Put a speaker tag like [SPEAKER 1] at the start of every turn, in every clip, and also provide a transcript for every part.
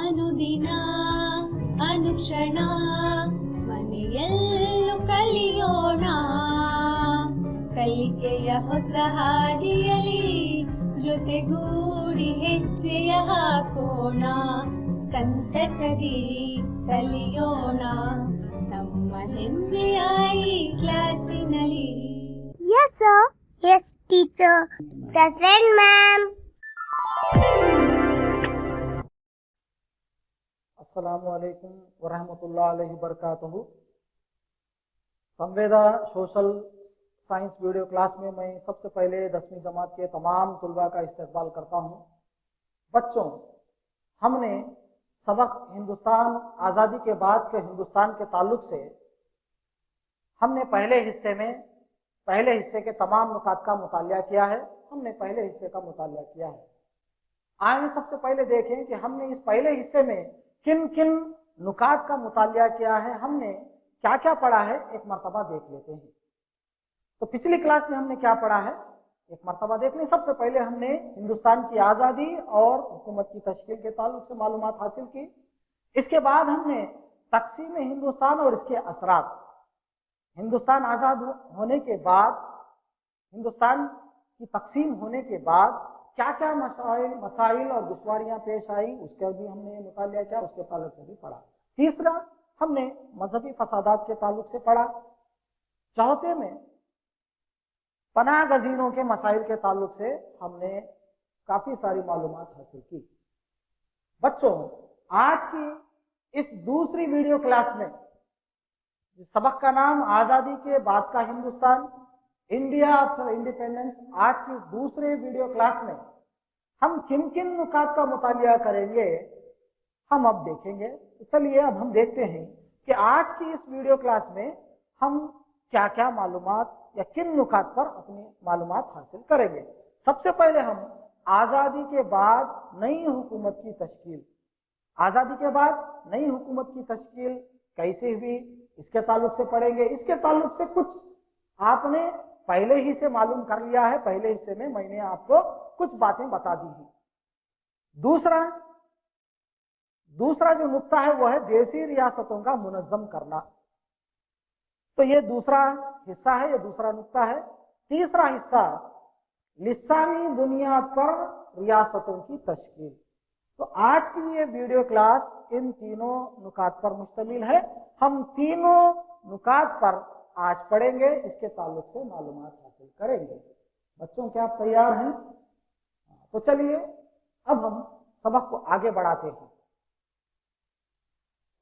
[SPEAKER 1] ಅನುದಿನ ಅನುಕ್ಷಣ ಮನೆಯಲ್ಲೂ ಕಲಿಯೋಣ, ಕಲಿಕೆಯ ಹೊಸ ಹಾದಿಯಲಿ ಜೊತೆಗೂಡಿ ಹೆಜ್ಜೆಯ ಹಾಕೋಣ, ಸಂತಸದಿ ಕಲಿಯೋಣ ನಮ್ಮ ಹೆಮ್ಮೆಯ ಈ ಕ್ಲಾಸಿನಲ್ಲಿ.
[SPEAKER 2] Yes sir. Yes teacher. Present ma'am.
[SPEAKER 3] अस्सलामुअलैकुम वरहमतुल्लाहि अलैहि बरकातहू। संवेदा सोशल साइंस वीडियो क्लास में मैं सबसे पहले 10वीं जमात के तमाम तुलबा का इस्तकबाल करता हूँ। बच्चों, हमने सबक हिंदुस्तान आज़ादी के बाद के हिंदुस्तान के ताल्लुक से हमने पहले हिस्से के तमाम नुकात का मुतालिया किया है। हमने पहले हिस्से का मुतालिया किया है। आइए सबसे पहले देखें कि हमने इस पहले हिस्से में किन किन नुकात का मुतालिया किया है, हमने क्या क्या पढ़ा है, एक मर्तबा देख लेते हैं। तो पिछली क्लास में हमने क्या पढ़ा है, एक मर्तबा देख लें। सबसे पहले हमने हिंदुस्तान की आज़ादी और हुकूमत की तश्कील के ताल्लुक से मालूमात हासिल की। इसके बाद हमने तकसीम हिंदुस्तान और इसके असरात, हिंदुस्तान आज़ाद होने के बाद, हिंदुस्तान की तकसीम होने के बाद क्या क्या मसाइल और दुश्वारियां पेश आई, उसका भी हमने मुतालिया किया, उसके ताल्लुक से भी पढ़ा। तीसरा, हमने मजहबी फसादात के ताल्लुक से पढ़ा। चौथे में पनाह गजीनों के मसाइल के ताल्लुक से हमने काफी सारी मालूमात हासिल की। बच्चों, आज की इस दूसरी वीडियो क्लास में सबक का नाम आज़ादी के बाद का हिंदुस्तान, इंडिया आफ्टर इंडिपेंडेंस। आज की दूसरे वीडियो क्लास में हम किन किन नुकात का मुतालिया करेंगे, हम अब देखेंगे। तो चलिए अब हम देखते हैं कि आज की इस वीडियो क्लास में हम क्या क्या मालूमात या किन नुकात पर अपनी मालूमात हासिल करेंगे। सबसे पहले हम आज़ादी के बाद नई हुकूमत की तश्कील, आज़ादी के बाद नई हुकूमत की तश्कील कैसे हुई, इसके ताल्लुक से पढ़ेंगे। इसके ताल्लुक से कुछ आपने पहले ही से मालूम कर लिया है, पहले हिस्से में मैंने आपको कुछ बातें बता दी है। दूसरा जो नुक्ता है वो है देसी रियासतों का मुनज़्ज़म करना। तो ये दूसरा हिस्सा है, ये दूसरा नुक्ता है। तीसरा हिस्सा लिसानी बुनियाद पर रियासतों की तश्कील। तो आज की ये वीडियो क्लास इन तीनों नुकात पर मुश्तमिल है। हम तीनों नुकात पर आज पढ़ेंगे, इसके ताल्लुक से मालूमात हासिल करेंगे। बच्चों, क्या आप तैयार हैं? तो चलिए अब हम सबक को आगे बढ़ाते हैं।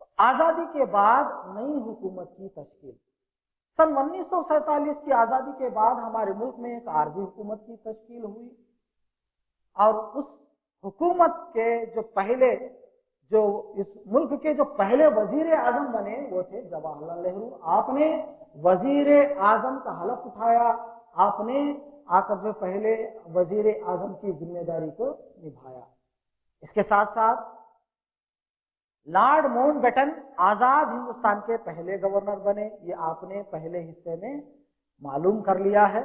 [SPEAKER 3] तो आज़ादी के बाद नई हुकूमत की तश्कील। सन 1947 की आज़ादी के बाद हमारे मुल्क में एक आर्जी हुकूमत की तश्कील हुई और उस हुकूमत के इस मुल्क के जो पहले वजीर आजम बने वो थे जवाहरलाल नेहरू। आपने वजीर आजम का हलफ उठाया, आपने आकर जो पहले वजीर आजम की जिम्मेदारी को निभाया। इसके साथ साथ लॉर्ड माउंटबेटन आजाद हिंदुस्तान के पहले गवर्नर बने, ये आपने पहले हिस्से में मालूम कर लिया है।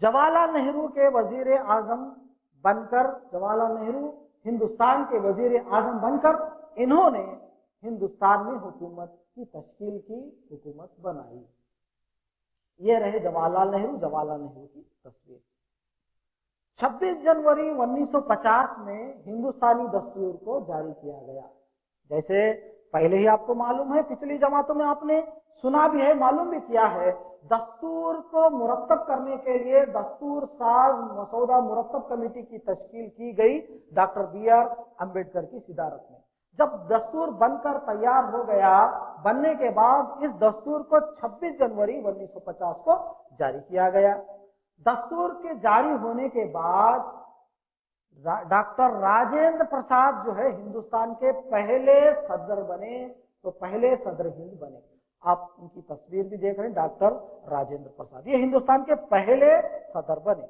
[SPEAKER 3] जवाहरलाल नेहरू के वजीर आजम बनकर, जवाहरलाल नेहरू हिंदुस्तान के वजीर आजम बनकर इन्होंने हिंदुस्तान में हुकूमत की तश्कील की, हुकूमत बनाई। ये रहे जवाहरलाल नेहरू की तस्वीर। 26 जनवरी 1950 में हिंदुस्तानी दस्तूर को जारी किया गया। जैसे पहले ही आपको मालूम है, पिछली जमातों में आपने सुना भी है, मालूम भी किया है, दस्तूर को मुरत्तब करने के लिए दस्तूर साज मसौदा मुरत्तब कमेटी की तश्कील की गई डॉक्टर BR अम्बेडकर की सिदारत में। जब दस्तूर बनकर तैयार हो गया, बनने के बाद इस दस्तूर को 26 जनवरी 1950 को जारी किया गया। दस्तूर के जारी होने के बाद डॉक्टर राजेंद्र प्रसाद जो है हिंदुस्तान के पहले सदर बने, तो पहले सदर हिंद बने। आप उनकी तस्वीर भी देख रहे हैं, डॉक्टर राजेंद्र प्रसाद, ये हिंदुस्तान के पहले सदर बने।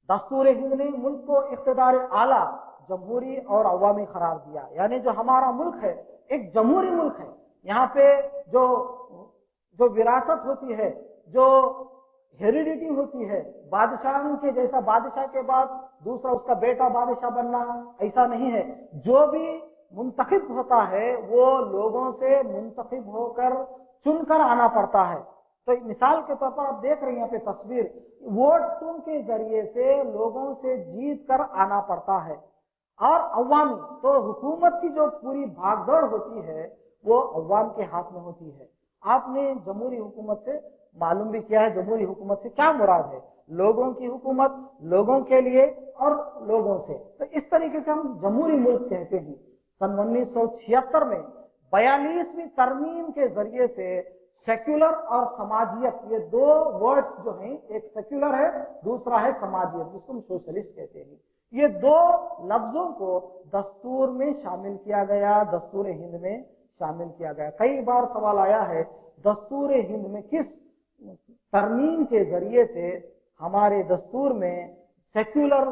[SPEAKER 3] दस्तूर हिंद ने मुल्क को इख्तिदार आला, जमहूरी और अवामी करार दिया। यानी जो हमारा मुल्क है एक जमहूरी मुल्क है। यहाँ पे जो विरासत होती है, जो हेरिडिटी होती है, बादशाह के जैसा बादशाह के बाद दूसरा उसका बेटा बादशाह बनना, ऐसा नहीं है। जो भी मुंतखब होता है वो लोगों से मुंतखब होकर चुनकर आना पड़ता है। तो मिसाल के तौर पर आप देख रहे हैं यहाँ पे तस्वीर, वोटों के जरिए से लोगों से जीत कर आना पड़ता है। और अवामी तो हुकूमत की जो पूरी भागदौड़ होती है वो अवाम के हाथ में होती है। आपने जमहूरी हुकूमत से मालूम भी किया है, जमहूरी हुकूमत से क्या मुराद है, लोगों की हुकूमत, लोगों के लिए और लोगों से। तो इस तरीके से हम जमहूरी मुल्क कहते हैं। सन 1976 में 42वीं तरमीम के जरिए से सेक्युलर और समाजियत, ये दो वर्ड्स जो हैं, एक सेक्युलर है, दूसरा है समाजियत, जिसको हम सोशलिस्ट कहते हैं, ये दो लफ्जों को दस्तूर में शामिल किया गया, दस्तूर हिंद में शामिल किया गया। कई बार सवाल आया है दस्तूर हिंद में किस तरमीम के जरिए से हमारे दस्तूर में सेक्युलर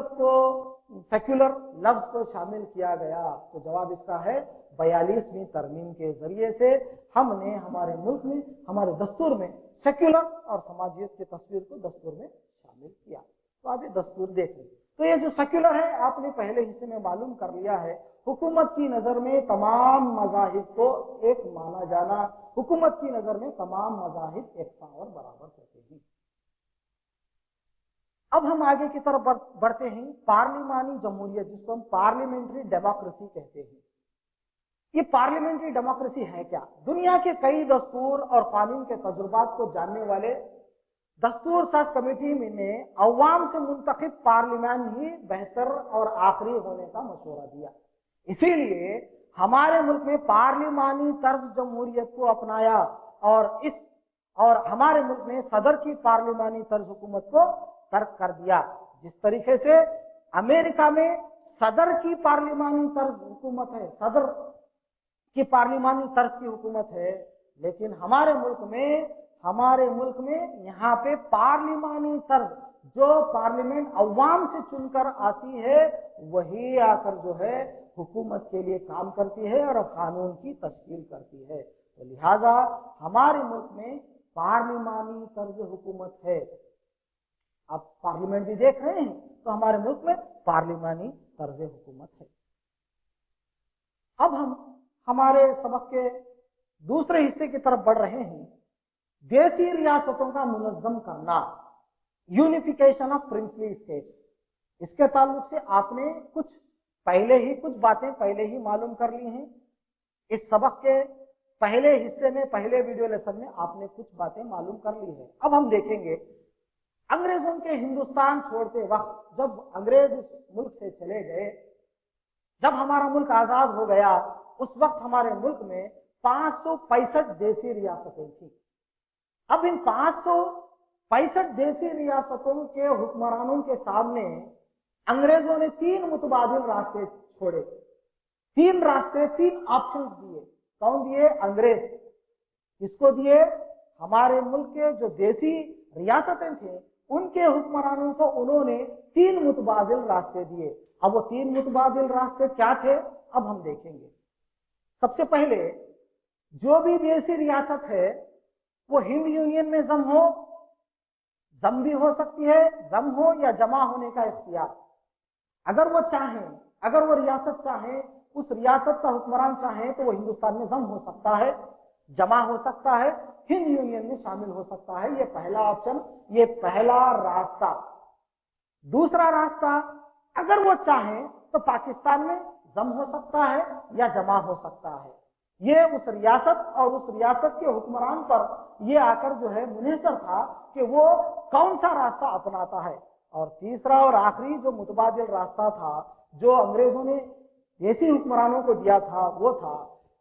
[SPEAKER 3] लफ्ज को शामिल किया गया, तो जवाब इसका है 42वीं तरमीम के जरिए से हमने हमारे मुल्क में, हमारे दस्तूर में सेक्युलर और समाजियत की तस्वीर को दस्तूर में शामिल किया। तो आप ये दस्तूर देख लें। तो ये जो सेक्युलर है आपने पहले हिस्से में मालूम कर लिया है, हुकूमत की नजर में तमाम मज़ाहिब को एक माना जाना, हुकूमत की नजर में तमाम मज़ाहिब एकसां और बराबर होते हैं। अब हम आगे की तरफ बढ़ते हैं। पार्लिमानी जमहूरियत, जिसको हम पार्लियामेंट्री डेमोक्रेसी कहते हैं। ये पार्लियामेंट्री डेमोक्रेसी है क्या? दुनिया के कई दस्तूर और कानून के तजुर्बात को जानने वाले दस्तूर साज कमेटी ने अवाम से मुंतखब पार्लियामान ही बेहतर और आखिरी होने का मशवरा दिया। इसीलिए हमारे मुल्क में पार्लिमानी तर्ज जमहूरियत को अपनाया और हमारे मुल्क ने सदर की पार्लिमानी तर्ज हुकूमत को तर्क कर दिया। जिस तरीके से अमेरिका में सदर की पार्लिमानी तर्ज हुकूमत है, सदर की पार्लिमानी तर्ज की हुकूमत है, लेकिन हमारे मुल्क में यहाँ पे पार्लिमानी तर्ज, जो पार्लियामेंट अवाम से चुनकर आती है वही आकर जो है हुकूमत के लिए काम करती है और कानून की तश्कील करती है। तो लिहाजा हमारे मुल्क में पार्लिमानी तर्ज हुकूमत है। आप पार्लियामेंट भी देख रहे हैं, तो हमारे मुल्क में पार्लिमानी तर्ज हुकूमत है। अब हम हमारे सबक के दूसरे हिस्से की तरफ बढ़ रहे हैं। देसी रियासतों का मुनज़्ज़म करना, यूनिफिकेशन ऑफ प्रिंसली स्टेट्स। इसके ताल्लुक से आपने कुछ बातें पहले ही मालूम कर ली हैं। इस सबक के पहले हिस्से में, पहले वीडियो लेसन में आपने कुछ बातें मालूम कर ली है। अब हम देखेंगे अंग्रेजों के हिंदुस्तान छोड़ते वक्त, जब अंग्रेज इस मुल्क से चले गए, जब हमारा मुल्क आजाद हो गया, उस वक्त हमारे मुल्क में 565 देसी रियासतें थी। अब इन 565 देसी रियासतों के हुक्मरानों के सामने अंग्रेजों ने 3 मुतबादिल रास्ते छोड़े, 3 ऑप्शंस दिए। कौन दिए? अंग्रेज। किसको दिए? हमारे मुल्क के जो देसी रियासतें थे उनके हुक्मरानों को उन्होंने 3 मुतबादिल रास्ते दिए। अब वो 3 मुतबादिल रास्ते क्या थे, अब हम देखेंगे। सबसे पहले, जो भी देसी रियासत है वो हिंद यूनियन में जम भी हो सकती है, जम हो या जमा होने का इख्तियार, अगर वो चाहें, अगर वो रियासत चाहे, उस रियासत का हुक्मरान चाहे तो वो हिंदुस्तान में जम हो सकता है, जमा हो सकता है, हिंद यूनियन में शामिल हो सकता है। ये पहला ऑप्शन, ये पहला रास्ता। दूसरा रास्ता, अगर वो चाहे तो पाकिस्तान में जम हो सकता है या जमा हो सकता है। ये उस रियासत और उस रियासत के हुक्मरान पर ये आकर जो है मुनहसर था कि वो कौन सा रास्ता अपनाता है। और तीसरा और आखिरी जो मुतबादिल रास्ता था, जो अंग्रेजों ने देसी हुक्मरानों को दिया था, वो था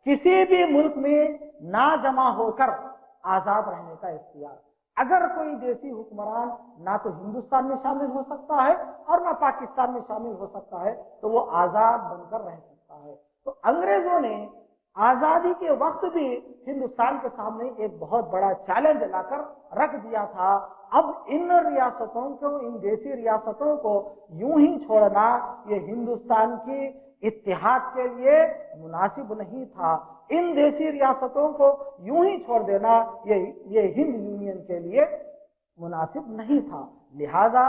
[SPEAKER 3] किसी भी मुल्क में ना जमा होकर आजाद रहने का इख्तियार। अगर कोई देसी हुक्मरान ना तो हिंदुस्तान में शामिल हो सकता है और ना पाकिस्तान में शामिल हो सकता है, तो वो आजाद बनकर रह सकता है। तो अंग्रेजों ने आजादी के वक्त भी हिंदुस्तान के सामने एक बहुत बड़ा चैलेंज लाकर रख दिया था। अब इन रियासतों को, इन देसी रियासतों को यूं ही छोड़ना ये हिंदुस्तान की इत्तेहाद के लिए मुनासिब नहीं था। इन देसी रियासतों को यूं ही छोड़ देना ये हिंद यूनियन के लिए मुनासिब नहीं था। लिहाजा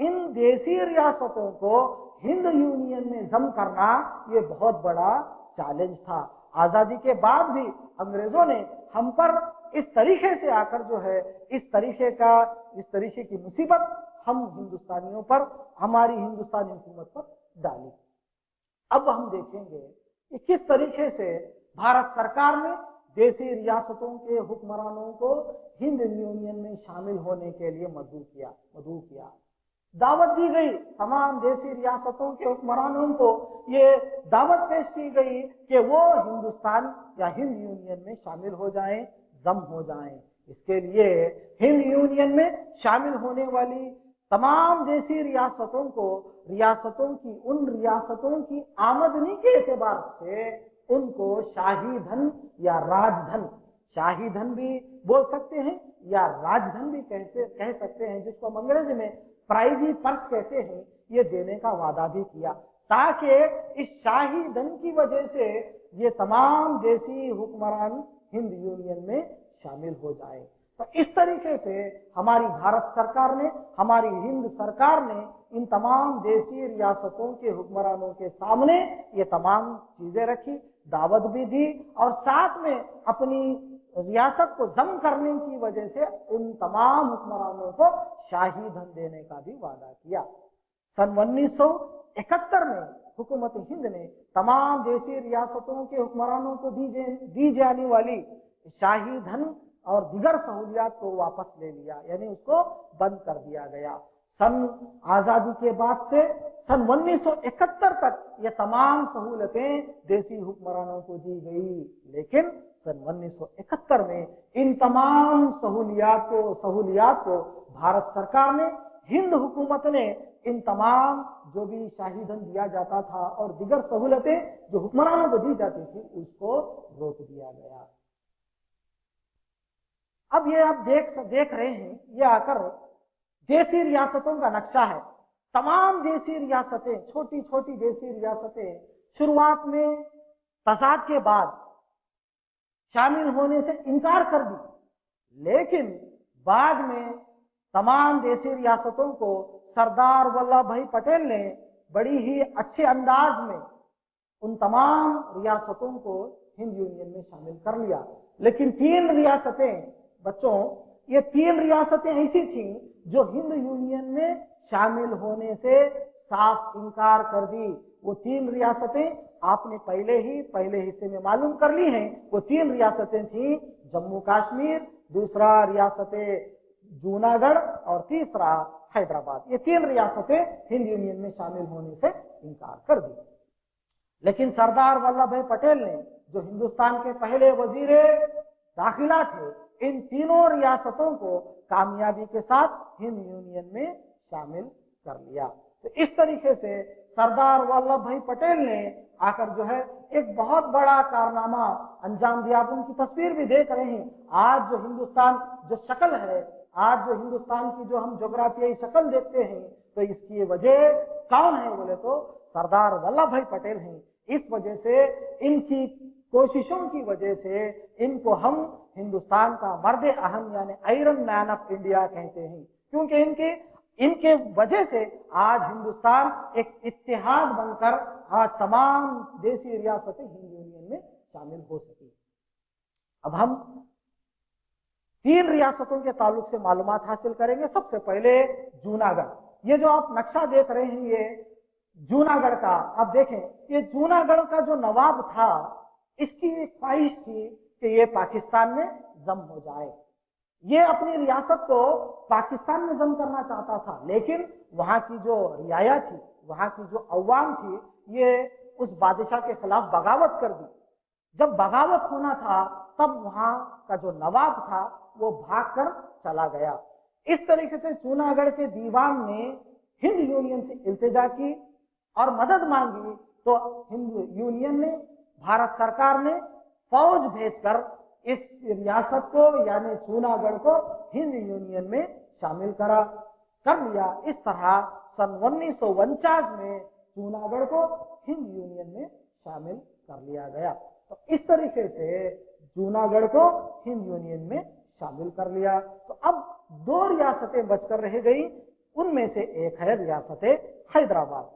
[SPEAKER 3] इन देसी रियासतों को हिंद यूनियन में जम करना ये बहुत बड़ा चैलेंज था। आजादी के बाद भी अंग्रेजों ने हम पर इस तरीके से आकर जो है इस तरीके की मुसीबत हम हिंदुस्तानियों पर, हमारी हिंदुस्तानी हुकूमत पर डाली। अब हम देखेंगे कि किस तरीके से भारत सरकार ने देसी रियासतों के हुक्मरानों को हिंद यूनियन में शामिल होने के लिए मदऊ किया। दावत दी गई, तमाम देसी रियासतों के हुक्मरानों को ये दावत पेश की गई कि वो हिंदुस्तान या हिंद यूनियन में शामिल हो जाएं, जम हो जाएं। इसके लिए हिंद यूनियन में शामिल होने वाली तमाम देसी रियासतों की आमदनी के एतबार से उनको शाही धन या राजधन, शाही धन भी बोल सकते हैं या राजधन भी कह सकते हैं, जिसको हम अंग्रेजी में प्राइवी पर्स कहते हैं, ये देने का वादा भी किया, ताकि इस शाही धन की वजह से ये तमाम देसी हुक्मरान हिंद यूनियन में शामिल हो जाए। तो इस तरीके से हमारी भारत सरकार ने, हमारी हिंद सरकार ने इन तमाम देसी रियासतों के हुक्मरानों के सामने ये तमाम चीजें रखी, दावत भी दी और साथ में अपनी रियासत को जम करने की वजह से उन तमाम हुक्मरानों को शाही धन देने का भी वादा किया। सन 1971 में हुकूमत हिंद ने तमाम देसी रियासतों के हुक्मरानों को दी जाने वाली शाही धन और दिगर सहूलियात को वापस ले लिया, यानी उसको बंद कर दिया गया। सन आजादी के बाद से सन 1971 तक ये तमाम सहूलतें देसी हुक्मरानों को दी गई, लेकिन सन 1971 में इन तमाम सहूलियात को भारत सरकार ने, हिंद हुकूमत ने इन तमाम जो भी शाही धन दिया जाता था और दिगर सहूलतें जो हुक्मरानों को दी जाती थी उसको रोक दिया गया। अब ये आप देख रहे हैं, ये आकर देसी रियासतों का नक्शा है। तमाम देसी रियासतें, छोटी छोटी देसी रियासतें शुरुआत में तजाद के बाद शामिल होने से इनकार कर दी, लेकिन बाद में तमाम देसी रियासतों को सरदार वल्लभ भाई पटेल ने बड़ी ही अच्छे अंदाज में उन तमाम रियासतों को हिंद यूनियन में शामिल कर लिया। लेकिन 3 रियासतें बच्चों, ये 3 रियासतें ऐसी थीं जो हिंद यूनियन में शामिल होने से साफ इनकार कर दी। वो 3 रियासतें आपने पहले हिस्से में मालूम कर ली हैं। वो 3 रियासतें थीं जम्मू कश्मीर, दूसरा रियासतें जूनागढ़ और तीसरा हैदराबाद। ये 3 रियासतें हिंद यूनियन में शामिल होने से इनकार कर दी। लेकिन सरदार वल्लभ भाई पटेल ने, जो हिंदुस्तान के पहले वजीर दाखिला थे, इन तीनों रियासतों को कामयाबी के साथ हिंद यूनियन में शामिल कर लिया। तो इस तरीके से सरदार वल्लभ भाई पटेल ने आकर जो है एक बहुत बड़ा कारनामा अंजाम दिया। आप उनकी तस्वीर भी देख रहे हैं। आज जो हिंदुस्तान जो शक्ल है, आज जो हिंदुस्तान की जो हम जोग्राफियाई शक्ल देखते हैं, तो इसकी वजह कौन है बोले तो सरदार वल्लभ भाई पटेल हैं। इस वजह से, इनकी कोशिशों की वजह से इनको हम हिंदुस्तान का मर्द अहम यानी आयरन मैन ऑफ इंडिया कहते हैं, क्योंकि इनके वजह से आज हिंदुस्तान एक इत्तेहाद बनकर आज तमाम देसी रियासतें हिंद यूनियन में शामिल हो सकी। अब हम 3 रियासतों के ताल्लुक से मालूमात हासिल करेंगे। सबसे पहले जूनागढ़। ये जो आप नक्शा देख रहे हैं, ये जूनागढ़ का, आप देखें, ये जूनागढ़ का जो नवाब था, इसकी एक ख्वाहिश थी कि ये पाकिस्तान में जम हो जाए। ये अपनी रियासत को पाकिस्तान में जम करना चाहता था, लेकिन वहां की जो रियाया थी, वहां की जो अवाम थी, ये उस बादशाह के खिलाफ बगावत कर दी। जब बगावत होना था, तब वहां का जो नवाब था वो भागकर चला गया। इस तरीके से जूनागढ़ के दीवान ने हिंद यूनियन से इल्तिजा की और मदद मांगी, तो हिंद यूनियन ने, भारत सरकार ने फौज भेजकर इस रियासत को यानी जूनागढ़ को हिंद यूनियन में शामिल कर लिया। इस तरह सन 1949 में जूनागढ़ को हिंद यूनियन में शामिल कर लिया गया। तो इस तरीके से जूनागढ़ को हिंद यूनियन में शामिल कर लिया। तो अब दो रियासतें बचकर रह गई, उनमें से एक है रियासत हैदराबाद।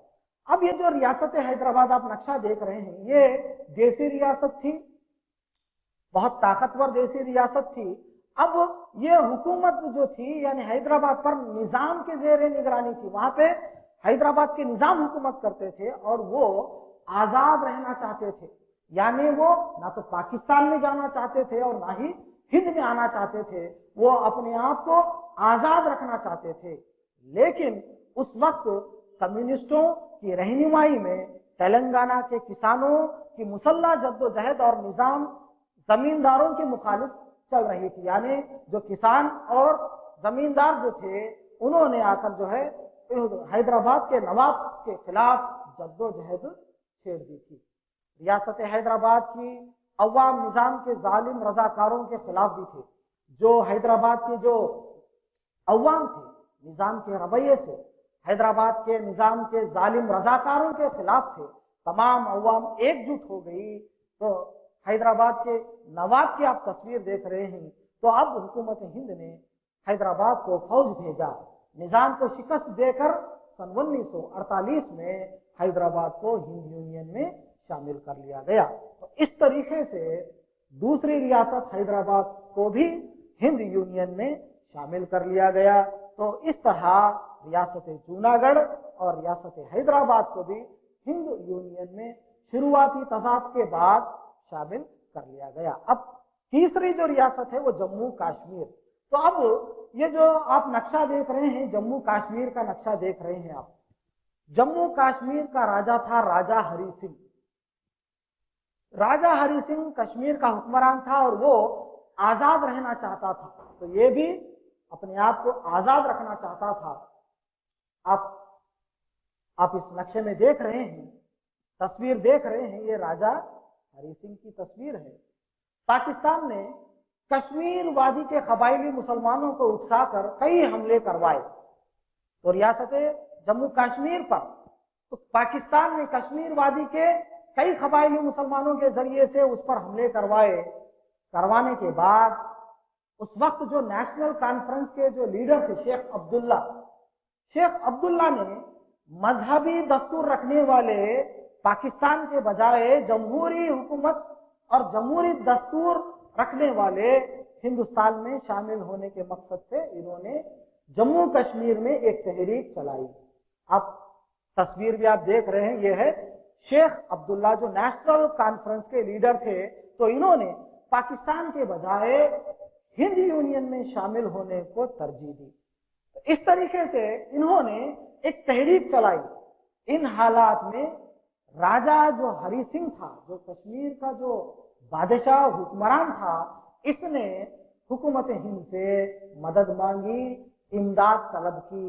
[SPEAKER 3] अब ये जो रियासत हैदराबाद आप नक्शा देख रहे हैं, ये देसी रियासत थी, बहुत ताकतवर देसी रियासत थी। अब ये हुकूमत जो थी यानी हैदराबाद पर निजाम के जेर निगरानी थी, वहां पे हैदराबाद के निजाम हुकूमत करते थे और वो आजाद रहना चाहते थे, यानी वो ना तो पाकिस्तान में जाना चाहते थे और ना ही हिंद में आना चाहते थे, वो अपने आप को आजाद रखना चाहते थे। लेकिन उस वक्त कम्युनिस्टों की रहनुमाई में तेलंगाना के किसानों की मुसल्ला जद्दोजहद और निजाम जमींदारों के मुखालिफ चल रही थी, यानी जो किसान और जमींदार जो थे उन्होंने आकर जो है हैदराबाद के नवाब के खिलाफ जद्दोजहद छेड़ दी थी। रियासत हैदराबाद की अवाम निजाम के जालिम रजाकारों के खिलाफ भी थे। जो हैदराबाद के जो अवाम थे निजाम के रवैये से हैदराबाद के निजाम के जालिम रजाकारों के खिलाफ थे। तमाम अवाम एकजुट हो गई। तो हैदराबाद के नवाब की आप तस्वीर देख रहे हैं। तो अब हुकूमत हिंद ने हैदराबाद को फौज भेजा, निजाम को शिकस्त देकर सन 1948 में हैदराबाद को हिंद यूनियन में शामिल कर लिया गया। तो इस तरीके से दूसरी रियासत हैदराबाद को भी हिंद यूनियन में शामिल कर लिया गया। तो इस तरह रियासत जूनागढ़ और रियासत हैदराबाद को भी हिंद यूनियन में शुरुआती तजाद के बाद शामिल कर लिया गया। अब तीसरी जो रियासत है वो जम्मू कश्मीर। तो अब ये जो आप नक्शा देख रहे हैं, जम्मू कश्मीर का नक्शा देख रहे हैं आप, जम्मू कश्मीर का राजा था राजा हरि सिंह। राजा हरि सिंह कश्मीर का हुक्मरान था और वो आजाद रहना चाहता था। तो ये भी अपने आप को आजाद रखना चाहता था। आप इस नक्शे में देख रहे हैं, तस्वीर देख रहे हैं, ये राजा हरि सिंह की तस्वीर है। पाकिस्तान ने कश्मीर वादी के कबायली मुसलमानों को उकसाकर कई हमले करवाए। तो रियासत जम्मू कश्मीर पर तो पाकिस्तान ने कश्मीर वादी के कई कबायली मुसलमानों के जरिए से उस पर हमले करवाने के बाद उस वक्त जो नेशनल कॉन्फ्रेंस के जो लीडर थे शेख अब्दुल्ला ने मजहबी दस्तूर रखने वाले पाकिस्तान के बजाय जमहूरी हुकूमत और जमहूरी दस्तूर रखने वाले हिंदुस्तान में शामिल होने के मकसद से इन्होंने जम्मू कश्मीर में एक तहरीक चलाई। आप तस्वीर भी आप देख रहे हैं, यह है शेख अब्दुल्ला जो नेशनल कॉन्फ्रेंस के लीडर थे। तो इन्होंने पाकिस्तान के बजाय हिंद यूनियन में शामिल होने को तरजीह दी। तो इस तरीके से इन्होंने एक तहरीक चलाई। इन हालात में राजा जो हरि सिंह था, जो कश्मीर का जो बादशाह हुक्मरान था, इसने हुकूमत हिंद से मदद मांगी, इमदाद तलब की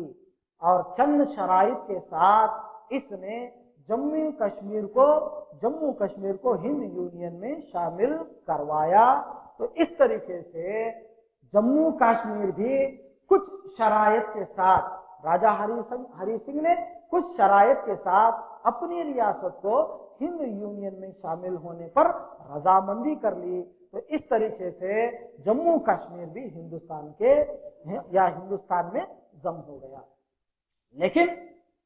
[SPEAKER 3] और चंद शराइत के साथ इसने जम्मू कश्मीर को हिंद यूनियन में शामिल करवाया। तो इस तरीके से जम्मू कश्मीर भी कुछ शराइत के साथ राजा हरि सिंह ने कुछ शराइत के साथ अपनी रियासत को हिंद यूनियन में शामिल होने पर रजामंदी कर ली। तो इस तरीके से जम्मू कश्मीर भी हिंदुस्तान में जम हो गया। लेकिन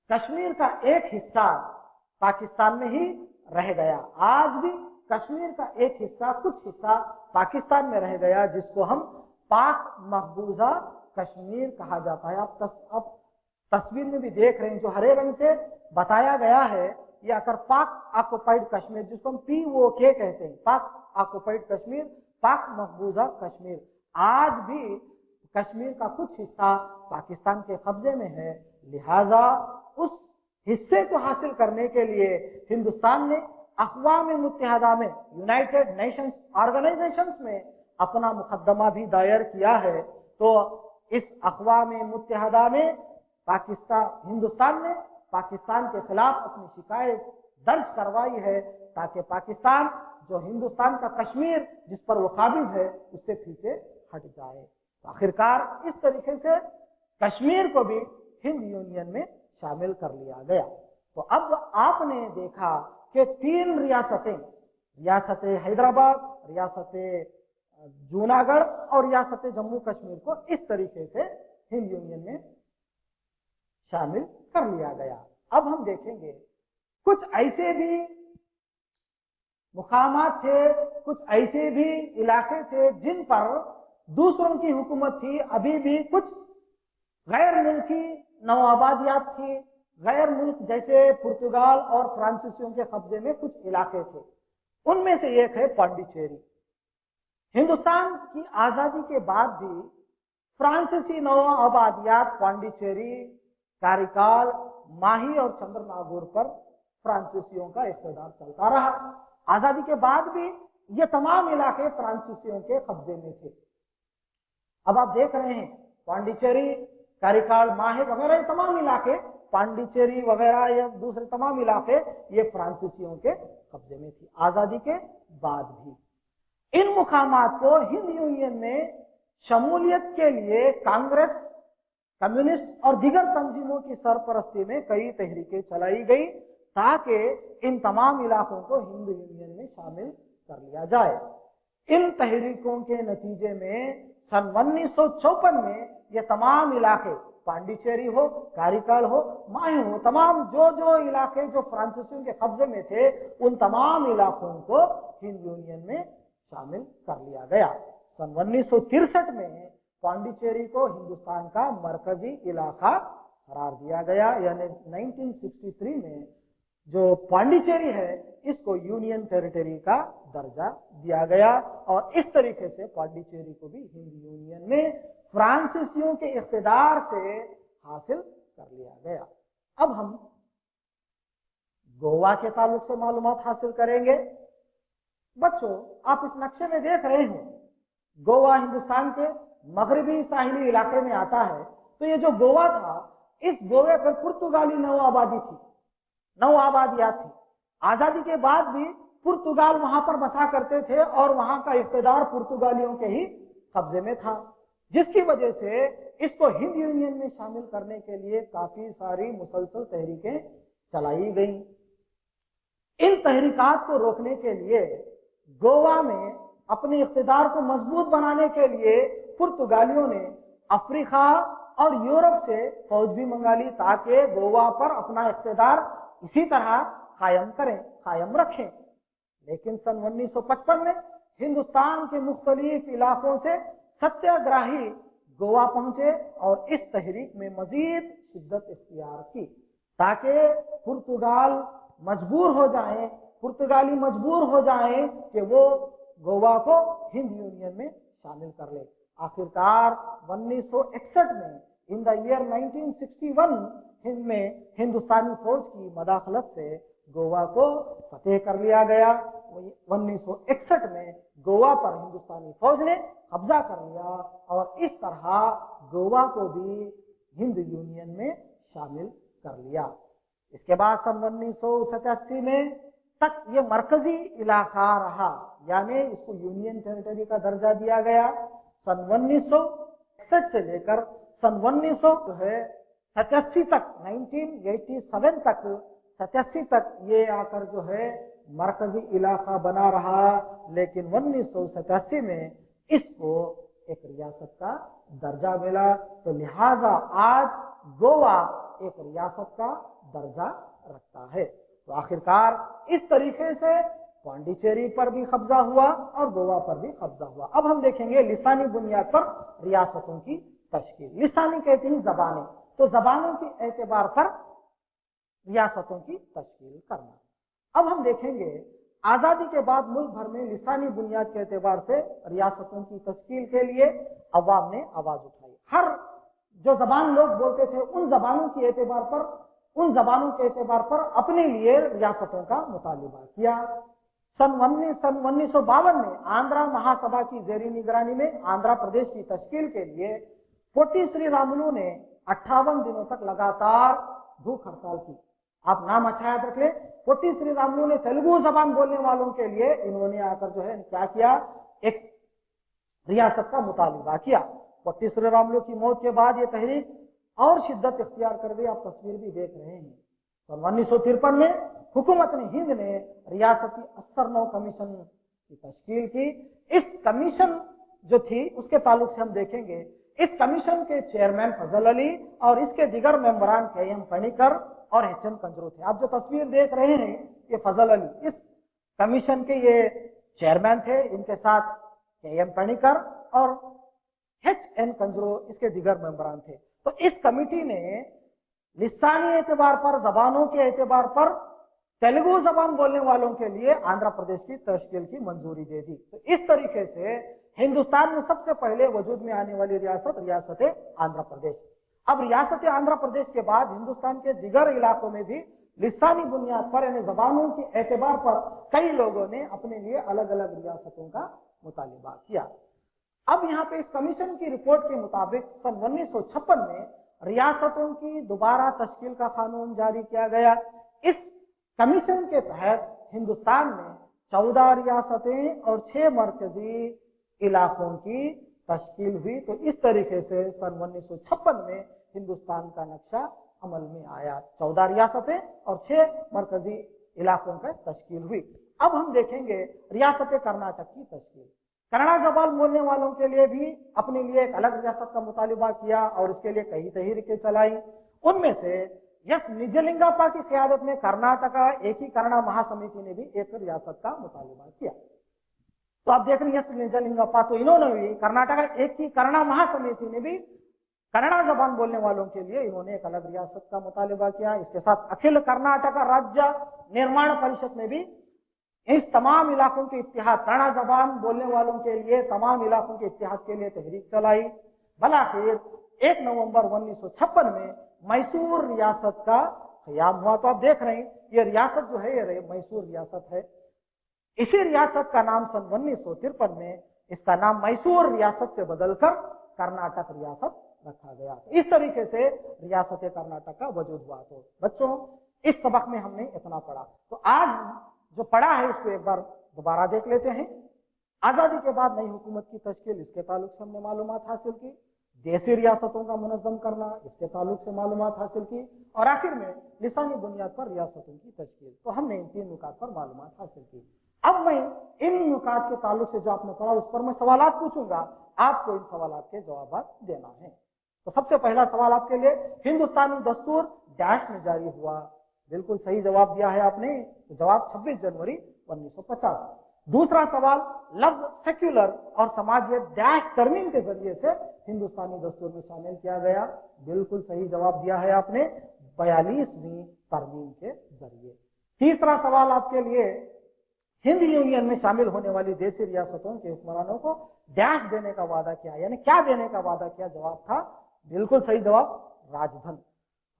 [SPEAKER 3] कश्मीर का एक हिस्सा पाकिस्तान में ही रह गया। आज भी कश्मीर का एक हिस्सा, कुछ हिस्सा पाकिस्तान में रह गया, जिसको हम पाक मकबूजा कश्मीर कहा जाता है। आप तस्वीर में भी देख रहे हैं, जो हरे रंग से बताया गया है, ये आकर पाक ऑक्युपाइड कश्मीर, जिसको हम POK कहते हैं, पाक ऑक्युपाइड कश्मीर, पाक मकबूजा कश्मीर। आज भी कश्मीर का कुछ हिस्सा पाकिस्तान के कब्जे में है। लिहाजा उस हिस्से को हासिल करने के लिए हिंदुस्तान ने अक़वाम मुत्तहिदा में, यूनाइटेड नेशंस ऑर्गेनाइजेशंस में अपना मुकदमा भी दायर किया है। तो इस अक़वाम मुत्तहिदा में हिंदुस्तान ने पाकिस्तान के खिलाफ अपनी शिकायत दर्ज करवाई है, ताकि पाकिस्तान जो हिंदुस्तान का कश्मीर जिस पर वो काबिज है उससे पीछे हट जाए। तो आखिरकार इस तरीके से कश्मीर को भी हिंद यूनियन में शामिल कर लिया गया। तो अब आपने देखा कि 3 रियासतें, रियासत हैदराबाद, रियासत जूनागढ़ और रियासत जम्मू कश्मीर को इस तरीके से हिंद यूनियन में शामिल कर लिया गया। अब हम देखेंगे कुछ ऐसे भी मुकामात थे, कुछ ऐसे भी इलाके थे जिन पर दूसरों की हुकूमत थी, अभी भी कुछ गैर मुल्की नवाबादियात थी, गैर मुल्क जैसे पुर्तगाल और फ्रांसीसियों के कब्जे में कुछ इलाके थे। उनमें से एक है पांडिचेरी। हिंदुस्तान की आजादी के बाद भी फ्रांसीसी नवाबादियात पांडिचेरी, कारिकाल, माही और चंद्रनागुर पर फ्रांसीसियों का इख्तियार चलता रहा। आजादी के बाद भी ये तमाम इलाके फ्रांसीसियों के कब्जे में थे। अब आप देख रहे हैं पांडिचेरी, कारिकाल, माहे वगैरह ये तमाम इलाके, पांडिचेरी वगैरह या दूसरे तमाम इलाके ये फ्रांसीसियों के कब्जे में थी आजादी के बाद भी। इन मुकामात को हिंद यूनियन में शमूलियत के लिए कांग्रेस, कम्युनिस्ट और दीगर तंजीमों की सरपरस्ती में कई तहरीकें चलाई गई ताकि इन तमाम इलाकों को हिंद यूनियन में शामिल कर लिया जाए। इन तहरीकों के नतीजे में सन 1954 में ये तमाम इलाके, पांडिचेरी हो, कारिकाल हो, माही हो, तमाम जो इलाके जो फ्रांसीसियों के कब्जे में थे उन तमाम इलाकों को हिंद यूनियन में शामिल कर लिया गया। सन 1963 में पांडिचेरी को हिंदुस्तान का मरकजी इलाका करार दिया गया, यानी 1963 में जो पांडिचेरी है इसको यूनियन टेरिटरी का दर्जा दिया गया और इस तरीके से पांडिचेरी को भी हिंद यूनियन में फ्रांसीसियों के इख्तियार से हासिल कर लिया गया। अब हम गोवा के ताल्लुक से मालूमात हासिल करेंगे। बच्चों, आप इस नक्शे में देख रहे हो गोवा हिंदुस्तान के मगरबी साहिली इलाके में आता है। तो ये जो गोवा था, इस गोवे पर पुर्तगाली नवाबादी थी, नवाबादियात थी। आजादी के बाद भी पुर्तगाल वहां पर बसा करते थे और वहां का इख्तियार पुर्तगालियों के ही कब्जे में था, जिसकी वजह से इसको हिंद यूनियन में शामिल करने के लिए काफी सारी मुसलसल तहरीकें चलाई गईं। इन तहरीकात को रोकने के लिए गोवा में अपने इख्तियार को मजबूत बनाने के लिए पुर्तगालियों ने अफ्रीका और यूरोप से फौज भी मंगा ली ताकि गोवा पर अपना इख्तियार इसी तरह कायम रखें। लेकिन सन 1955 में हिंदुस्तान के मुख्तलिफ इलाकों से सत्याग्रही गोवा पहुंचे और इस तहरीक में मजीद शिद्दत इख्तियार की ताकि पुर्तगाली मजबूर हो जाएं कि वो गोवा को हिंद यूनियन में शामिल कर ले। आखिरकार 1961 में इन द ईयर 1961 हिंद में हिंदुस्तानी फौज की मदाखलत से गोवा को फतेह कर लिया गया। 1961 में गोवा पर हिंदुस्तानी फौज ने कब्जा कर लिया और इस तरह गोवा को भी हिंद यूनियन में शामिल कर लिया। इसके बाद सन 1987 में तक ये मरकजी इलाका रहा, यानी इसको यूनियन टेरिटरी का दर्जा दिया गया। सन 1961 से लेकर सन 1987 तक 87 तक ये आकर जो है मरकजी इलाका बना रहा, लेकिन 1987 में इसको एक रियासत का दर्जा मिला। तो लिहाजा आज गोवा एक रियासत का दर्जा रखता है। तो आखिरकार इस तरीके से पांडिचेरी पर भी कब्जा हुआ और गोवा पर भी कब्जा हुआ। अब हम देखेंगे लिसानी बुनियाद पर रियासतों की तश्कील। लिसानी कहते हैं जबानें, तो जबानों के एतबार पर रियासतों की तश्कील करना। अब हम देखेंगे आजादी के बाद मुल्क भर में लिसानी बुनियाद के एतबार से रियासतों की तश्कील के लिए अवाम ने आवाज उठाई। हर जो जबान लोग बोलते थे उन जबानों के एतबार पर अपने लिए रियासतों का मुतालिबा किया। सन 1952 में आंध्रा महासभा की जेरी निगरानी में आंध्र प्रदेश की तश्कील के लिए पोटी श्री रामुलु ने 58 दिनों तक लगातार भूख हड़ताल की। आप नाम अच्छा याद रख ले, पोटी श्री रामुलु ने तेलुगु जबान बोलने वालों के लिए इन्होंने आकर जो है क्या किया, एक रियासत का मुतालिबा किया। पोटी श्री रामुलु की मौत के बाद ये तहरीक और शिद्दत इख्तियार कर गई। आप तस्वीर भी देख रहे हैं। सन 1953 में हुकूमत हिंद ने रियासती असरनौ कमीशन की तश्कील की। इस कमीशन जो थी उसके ताल्लुक से हम देखेंगे, इस कमीशन के चेयरमैन फजल अली और इसके दिगर मेंबरान KM पणिकर और HM कंजरू थे। आप जो तस्वीर देख रहे हैं ये फजल अली इस कमीशन के ये चेयरमैन थे, इनके साथ KM पणिकर और HN कंजरू इसके दिगर मेंबरान थे। तो इस कमेटी ने लिसानी एतबार पर, जबानों के एतबार पर तेलुगु जबान बोलने वालों के लिए आंध्र प्रदेश की तश्कील की मंजूरी दे दी। तो इस तरीके से हिंदुस्तान में सबसे पहले वजूद में आने वाली रियासत आंध्र प्रदेश। अब रियासत आंध्र प्रदेश के बाद हिंदुस्तान के दिगर इलाकों में भी लिसानी बुनियाद पर यानी जबानों के एतबार पर कई लोगों ने अपने लिए अलग अलग रियासतों का मुतालिबा किया। अब यहाँ पे इस कमीशन की रिपोर्ट के मुताबिक सन 1956 में रियासतों की दोबारा तश्कील का कानून जारी किया गया। इस कमीशन के तहत हिंदुस्तान में 14 रियासतें और 6 मरकजी इलाकों की तश्कील हुई। तो इस तरीके से सन 1956 में हिंदुस्तान का नक्शा अमल में आया। 14 रियासतें और 6 मरकजी इलाकों का तश्कील हुई। अब हम देखेंगे रियासत कर्नाटक की तश्कील। कन्नड़ा जबान बोलने वालों के लिए भी अपने लिए एक अलग रियासत का मुतालिबा किया और इसके लिए कई तहरीकें चलाई। उनमें से यस निजलिंगप्पा की क़यादत में कर्नाटका एकीकरण महासमिति ने भी एक रियासत का मुतालिबा किया। तो आप देख रहे हैं यस निजलिंगप्पा, तो इन्होंने भी कर्नाटका एकीकरण महासमिति ने भी कन्नड़ा जबान बोलने वालों के लिए इन्होंने एक अलग रियासत का मुतालिबा किया। इसके साथ अखिल कर्नाटका राज्य निर्माण परिषद ने भी इस तमाम इलाकों के इत्तेहाद, कन्नड़ा जबान बोलने वालों के लिए तमाम इलाकों के इत्तेहाद के लिए तहरीक चलाई। भलाखिर 1 नवंबर 1956 में मैसूर रियासत का क़याम हुआ। तो आप देख रहे हैं ये रियासत जो है ये मैसूर रियासत है। इसी रियासत का नाम सन 1953 में इसका नाम मैसूर रियासत से बदलकर कर्नाटक रियासत रखा गया। इस तरीके से रियासत कर्नाटक का वजूद हुआ। तो बच्चों इस सबक में हमने इतना पढ़ा। तो आज जो पढ़ा है इसको एक बार दोबारा देख लेते हैं। आज़ादी के बाद नई हुकूमत की तश्कील, इसके ताल्लुक से हमने मालूमात हासिल की। देसी रियासतों का मुनज़्ज़म करना, इसके ताल्लुक से मालूमात हासिल की। और आखिर में लिसानी बुनियाद पर रियासतों की तश्कील। तो हमने इन 3 नुकात पर मालूमात हासिल की। अब मैं इन नुकात के ताल्लुक से जो आपने पढ़ा उस पर मैं सवालात पूछूंगा, आपको इन सवालात के जवाब देना है। तो सबसे पहला सवाल आपके लिए, हिंदुस्तानी दस्तूर डैश में जारी हुआ? बिल्कुल सही जवाब दिया है आपने। तो जवाब 26 जनवरी 1950। दूसरा सवाल, लफ्ज सेक्युलर और समाजियत डैश तरमीम के जरिए से हिंदुस्तानी दस्तूर में शामिल किया गया? बिल्कुल सही जवाब दिया है आपने, 42वीं तरमीम के जरिए। तीसरा सवाल आपके लिए, हिंद यूनियन में शामिल होने वाली देसी रियासतों के हुक्मरानों को डैश देने का वादा किया, यानी क्या देने का वादा किया? जवाब था बिल्कुल सही जवाब, राजधन।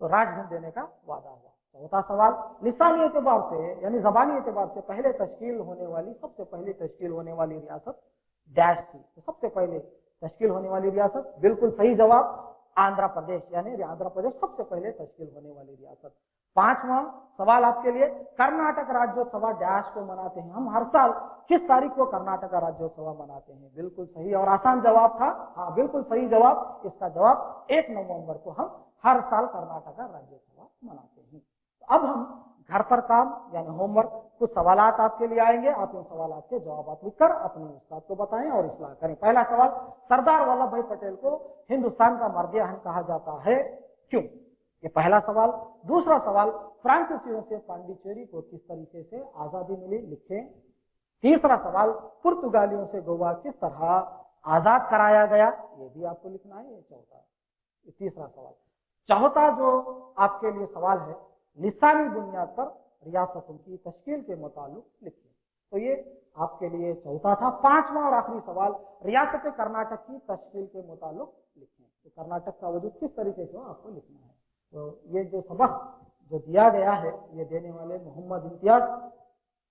[SPEAKER 3] तो राजधन देने का वादा हुआ। चौथा सवाल, लिसानी एतबार से यानी जबानी एतबार से पहले तश्कील होने वाली, सबसे पहले तश्कील होने वाली रियासत डैश थी? तो सबसे पहले तश्कील होने वाली रियासत, बिल्कुल सही जवाब, आंध्र प्रदेश। यानी आंध्र प्रदेश सबसे पहले तश्कील होने वाली रियासत। पांचवा सवाल आपके लिए, कर्नाटक राज्योत्सव डैश को मनाते हैं? हम हर साल किस तारीख को कर्नाटक राज्योत्सव मनाते हैं? बिल्कुल सही और आसान जवाब था, हाँ बिल्कुल सही जवाब। इसका जवाब 1 नवंबर को हम हर साल कर्नाटक राज्योत्सव मनाते हैं। तो अब हम घर पर काम यानी होमवर्क, कुछ सवालात आपके लिए आएंगे। आप इन सवालात के जवाब लिखकर अपने उस्ताद को बताएं और इस्लाह करें। पहला सवाल, सरदार वल्लभ भाई पटेल को हिंदुस्तान का मर्द-ए-आइन कहा जाता है, क्यों? ये पहला सवाल। दूसरा सवाल, फ्रांसीसियों से पांडिचेरी को किस तरीके से आजादी मिली? लिखें। तीसरा सवाल, पुर्तगालियों से गोवा किस तरह आजाद कराया गया? ये भी आपको लिखना है। ये चौथा, ये तीसरा सवाल। चौथा जो आपके लिए सवाल है, लिसानी बुनियाद पर रियासतों की तश्कील के मुताल्लिक लिखिए। तो ये आपके लिए चौथा था। पांचवा और आखिरी सवाल, रियासत कर्नाटक की तश्कील के मुताल्लिक लिखें। तो कर्नाटक का वजूद किस तरीके से आपको लिखना है। तो ये जो सबक जो दिया गया है ये देने वाले Mohammad Imtiaz,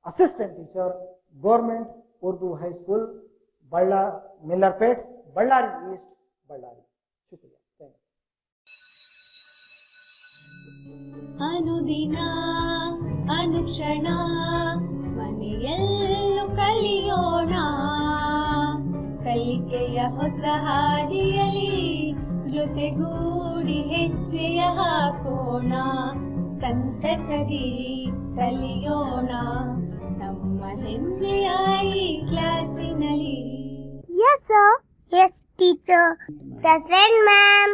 [SPEAKER 3] assistant teacher, government Urdu high school, Millerpet, Bellary east, Bellary. शुक्रिया।
[SPEAKER 1] ಅನುದಿನ ಅನುಕ್ಷಣ ಮನೆಯಲ್ಲೂ ಕಲಿಯೋಣ, ಕಲಿಕೆಯ ಹೊಸ ಹಾದಿಯಲಿ ಜೊತೆಗೂಡಿ ಹೆಜ್ಜೆಯ ಹಾಕೋಣ, ಸಂತಸದಿ ಕಲಿಯೋಣ, ನಮ್ಮ ಹೆಮ್ಮೆಯ ಈ ಕ್ಲಾಸಿನಲ್ಲಿ.
[SPEAKER 2] Yes, sir. Yes, teacher. Present, ma'am.